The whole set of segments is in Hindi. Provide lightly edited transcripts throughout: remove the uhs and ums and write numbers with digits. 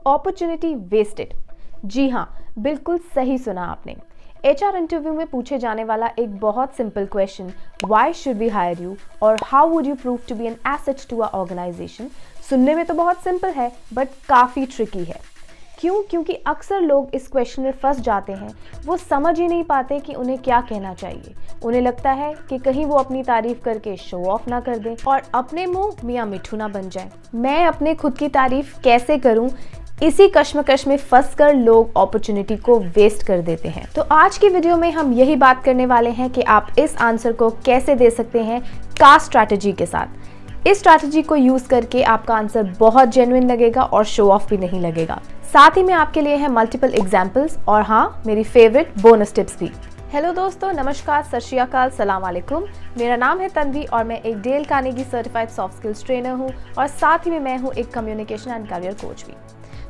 Opportunity wasted. जी हाँ, बिल्कुल सही सुना आपने। HR इंटरव्यू में पूछे जाने वाला एक बहुत simple question, why should we hire you और how would you prove to be an asset to our organisation, सुनने में तो बहुत सिंपल है बट काफ़ी ट्रिकी है। क्यों? क्योंकि अक्सर लोग इस क्वेश्चन में फंस जाते हैं। वो समझ ही नहीं पाते कि उन्हें क्या कहना चाहिए। उन्हें लगता है कि कहीं वो अपनी तारीफ करके शो ऑफ ना कर दें और अपने मुंह मियां मिठू ना बन जाए। मैं अपने खुद की तारीफ कैसे करूं, इसी कश्मकश में फंसकर लोग अपॉर्चुनिटी को वेस्ट कर देते हैं। तो आज की वीडियो में हम यही बात करने वाले हैं कि आप इस आंसर को कैसे दे सकते हैं कास्ट स्ट्रैटेजी के साथ। इस स्ट्रैटेजी को यूज करके आपका आंसर बहुत जेन्युइन लगेगा और शो ऑफ भी नहीं लगेगा। साथ ही में आपके लिए है मल्टीपल एग्जाम्पल्स और हाँ, मेरी फेवरेट बोनस टिप्स भी। हेलो दोस्तों, नमस्कार, सत श्री अकाल, सलाम वालेकुम। मेरा नाम है तन्वी और मैं एक Dale Carnegie certified soft skills trainer हूँ और साथ ही में मैं हूँ एक कम्युनिकेशन एंड करियर कोच भी।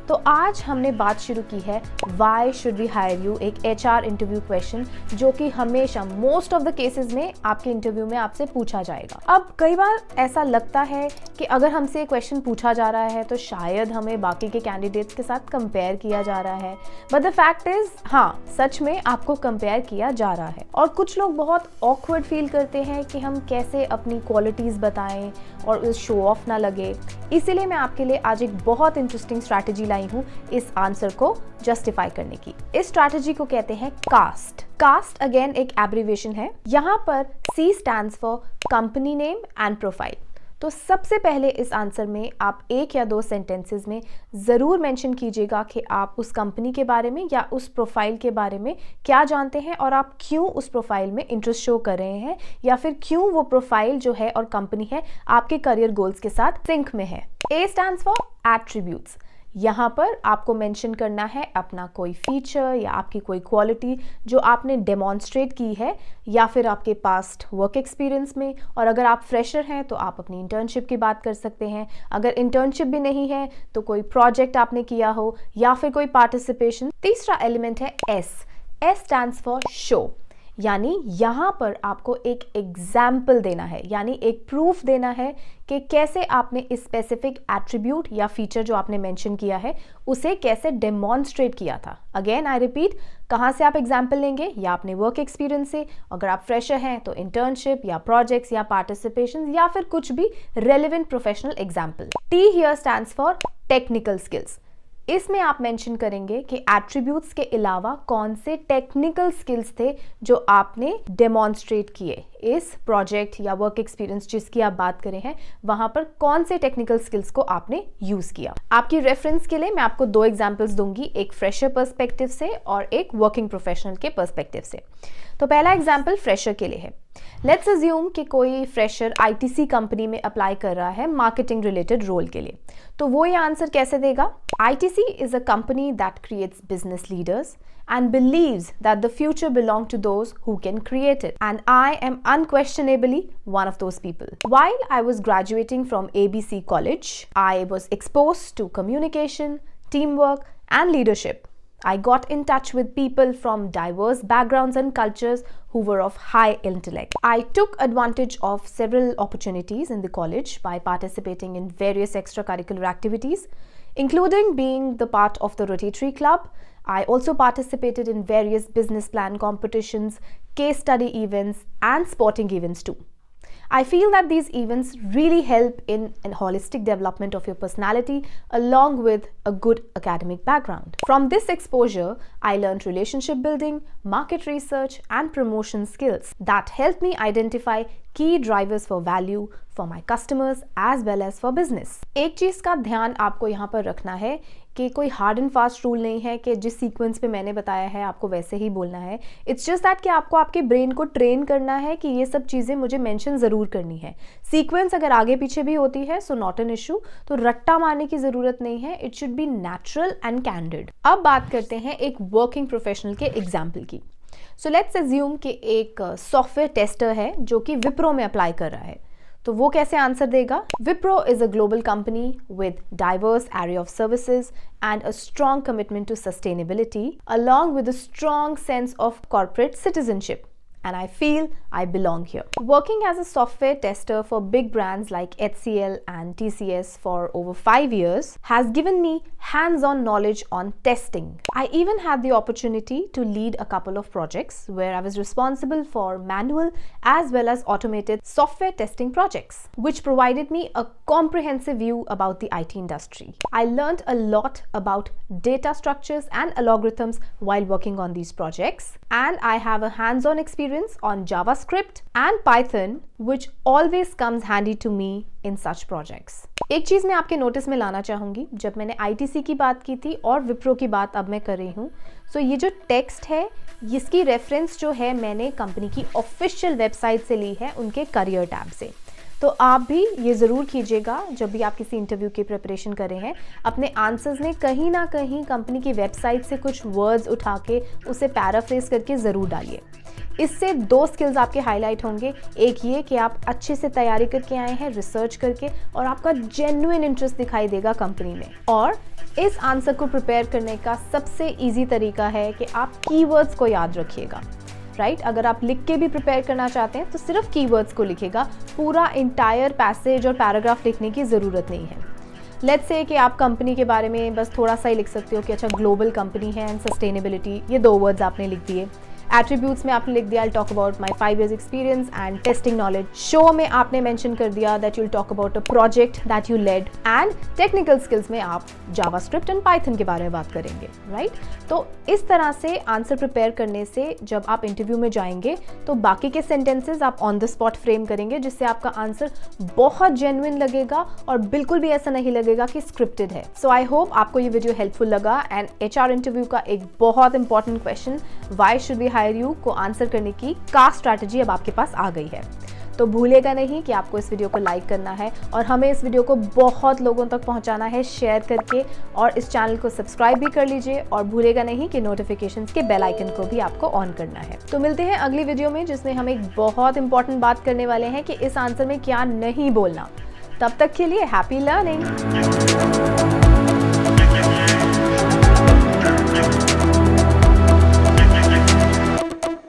तो आज हमने बात शुरू की है why should we hire you, एक HR इंटरव्यू क्वेश्चन जो कि हमेशा मोस्ट ऑफ द केसेस में आपके इंटरव्यू में आपसे पूछा जाएगा। अब कई बार ऐसा लगता है कि अगर हमसे ये क्वेश्चन पूछा जा रहा है तो शायद हमें बाकी के कैंडिडेट्स के साथ कंपेयर किया जा रहा है, बट द फैक्ट इज हाँ, सच में आपको कंपेयर किया जा रहा है। और कुछ लोग बहुत ऑकवर्ड फील करते हैं कि हम कैसे अपनी क्वालिटीज बताएं और शो ऑफ ना लगे। इसीलिए मैं आपके लिए आज एक बहुत इंटरेस्टिंग स्ट्रैटेजी लाई हूँ इस आंसर को जस्टिफाई करने की। इस स्ट्रैटेजी को कहते हैं कास्ट। कास्ट अगेन एक एब्रिविएशन है। यहाँ पर C stands for company name and profile. तो सबसे पहले इस आंसर में आप एक या दो सेंटेंसेस में ज़रूर मेंशन कीजिएगा कि आप उस कंपनी के बारे में या उस प्रोफाइल के बारे में क्या जानते हैं और आप क्यों उस प्रोफाइल में इंटरेस्ट शो कर रहे हैं या फिर क्यों वो प्रोफाइल जो है और कंपनी है आपके करियर गोल्स के साथ सिंक में है। A stands for attributes. यहाँ पर आपको मेंशन करना है अपना कोई फीचर या आपकी कोई क्वालिटी जो आपने डेमॉन्स्ट्रेट की है या फिर आपके पास्ट वर्क एक्सपीरियंस में। और अगर आप फ्रेशर हैं तो आप अपनी इंटर्नशिप की बात कर सकते हैं। अगर इंटर्नशिप भी नहीं है तो कोई प्रोजेक्ट आपने किया हो या फिर कोई पार्टिसिपेशन। तीसरा एलिमेंट है S स्टैंड्स फॉर शो, यानी यहाँ पर आपको एक एग्जाम्पल देना है, यानी एक प्रूफ देना है कि कैसे आपने इस स्पेसिफिक एट्रीब्यूट या फीचर जो आपने मेंशन किया है उसे कैसे डेमॉन्स्ट्रेट किया था। अगेन आई रिपीट, कहाँ से आप एग्जाम्पल लेंगे? या अपने वर्क एक्सपीरियंस से, अगर आप फ्रेशर हैं तो इंटर्नशिप या प्रोजेक्ट्स या पार्टिसिपेशन या फिर कुछ भी relevant professional example. T here stands for technical skills. इसमें आप मेंशन करेंगे कि एट्रीब्यूट्स के अलावा कौन से टेक्निकल स्किल्स थे जो आपने डेमॉन्स्ट्रेट किए इस प्रोजेक्ट या वर्क एक्सपीरियंस जिसकी आप बात करें हैं, वहां पर कौन से टेक्निकल स्किल्स को आपने यूज किया। आपकी रेफरेंस के लिए मैं आपको दो एग्जांपल्स दूंगी, एक फ्रेशर पर्सपेक्टिव से और एक वर्किंग प्रोफेशनल के पर्सपेक्टिव से। तो पहला एग्जाम्पल फ्रेशर के लिए है। लेट्स अज्यूम कि कोई फ्रेशर ITC कंपनी में अप्लाई कर रहा है मार्केटिंग रिलेटेड रोल के लिए। तो वो ये आंसर कैसे देगा? ITC is a company that creates business leaders and believes that the future belongs to those who can create it. And I am unquestionably one of those people. While I was graduating from ABC College, I was exposed to communication, teamwork, and leadership. I got in touch with people from diverse backgrounds and cultures who were of high intellect. I took advantage of several opportunities in the college by participating in various extracurricular activities, including being the part of the Rotary Club. I also participated in various business plan competitions, case study events, and sporting events too. I feel that these events really help in a holistic development of your personality along with a good academic background. From this exposure, I learned relationship building, market research, and promotion skills that helped me identify key drivers for value for my customers as well as for business. एक चीज का ध्यान आपको यहाँ पर रखना है कि कोई हार्ड एंड फास्ट रूल नहीं है कि जिस सीक्वेंस पे मैंने बताया है आपको वैसे ही बोलना है। इट्स जस्ट दैट कि आपको आपके ब्रेन को ट्रेन करना है कि ये सब चीज़ें मुझे मेंशन ज़रूर करनी है। सीक्वेंस अगर आगे पीछे भी होती है सो नॉट एन इशू, तो रट्टा मारने की ज़रूरत नहीं है। It should be natural and candid. अब बात करते हैं एक वर्किंग प्रोफेशनल के एग्जाम्पल की। सो लेट्स अज्यूम कि एक सॉफ्टवेयर टेस्टर है जो कि विप्रो में अप्लाई कर रहा है। तो वो कैसे आंसर देगा? Wipro is a global company with diverse area of services and a strong commitment to sustainability along with a strong sense of corporate citizenship. and I feel I belong here. Working as a software tester for big brands like HCL and TCS for over 5 years has given me hands-on knowledge on testing. I even had the opportunity to lead a couple of projects where I was responsible for manual as well as automated software testing projects, which provided me a comprehensive view about the IT industry. I learned a lot about data structures and algorithms while working on these projects, and I have a hands-on experience on JavaScript and Python, which always comes handy to me in such projects. एक चीज़ मैं आपके नोटिस में लाना चाहूँगी, जब मैंने ITC की बात की थी और विप्रो की बात अब मैं कर रही हूँ, सो ये जो टेक्स्ट है इसकी रेफरेंस जो है मैंने कंपनी की ऑफिशियल वेबसाइट से ली है, उनके करियर टैब से। तो आप भी ये ज़रूर कीजिएगा जब भी आप किसी इंटरव्यू की प्रिपरेशन कर रहे हैं, अपने आंसर्स में कहीं ना कहीं कंपनी की वेबसाइट से कुछ वर्ड्स उठा के उसे पैराफ्रेज करके ज़रूर डालिए। इससे 2 स्किल्स आपके हाईलाइट होंगे। एक ये कि आप अच्छे से तैयारी करके आए हैं, रिसर्च करके, और आपका जेन्युइन इंटरेस्ट दिखाई देगा कंपनी में। और इस आंसर को प्रिपेयर करने का सबसे ईजी तरीका है कि आप कीवर्ड्स को याद रखिएगा, राइट? अगर आप लिख के भी प्रिपेयर करना चाहते हैं तो सिर्फ कीवर्ड्स को लिखिएगा, पूरा इंटायर पैसेज और पैराग्राफ लिखने की ज़रूरत नहीं है। लेट्स से कि आप कंपनी के बारे में बस थोड़ा सा ही लिख सकते हो कि अच्छा ग्लोबल कंपनी है एंड सस्टेनेबिलिटी, ये 2 वर्ड्स आपने लिख दिए। एट्रीब्यूट्स में आपने लिख दिया I talk about my 5 years experience and testing knowledge. शो में आपने मेंशन कर दिया that you'll talk about a project that you led, and technical skills में आप जावास्क्रिप्ट एंड पाइथन के बारे में बात करेंगे, राइट? तो इस तरह से आंसर प्रिपेयर करने से जब आप इंटरव्यू में जाएंगे तो बाकी के सेंटेंसेज आप ऑन द स्पॉट फ्रेम करेंगे, जिससे आपका आंसर बहुत जेन्युइन लगेगा और बिल्कुल भी ऐसा नहीं लगेगा कि स्क्रिप्टेड है। सो आई होप आपको ये वीडियो हेल्पफुल लगा, एंड HR इंटरव्यू का एक बहुत important question why should we hire you को आंसर करने की का स्ट्रैटेजी अब आपके पास आ गई है। तो भूलिएगा नहीं कि आपको इस वीडियो को लाइक करना है और हमें इस वीडियो को बहुत लोगों तक पहुंचाना है शेयर करके, और इस चैनल को सब्सक्राइब भी कर लीजिए, और भूलिएगा नहीं कि नोटिफिकेशंस के बेल आइकन को भी आपको ऑन करना है। तो मिलते हैं अगली वीडियो में, जिसमें हम एक बहुत इंपॉर्टेंट बात करने वाले हैं कि इस आंसर में क्या नहीं बोलना। तब तक के लिए हैप्पी लर्निंग।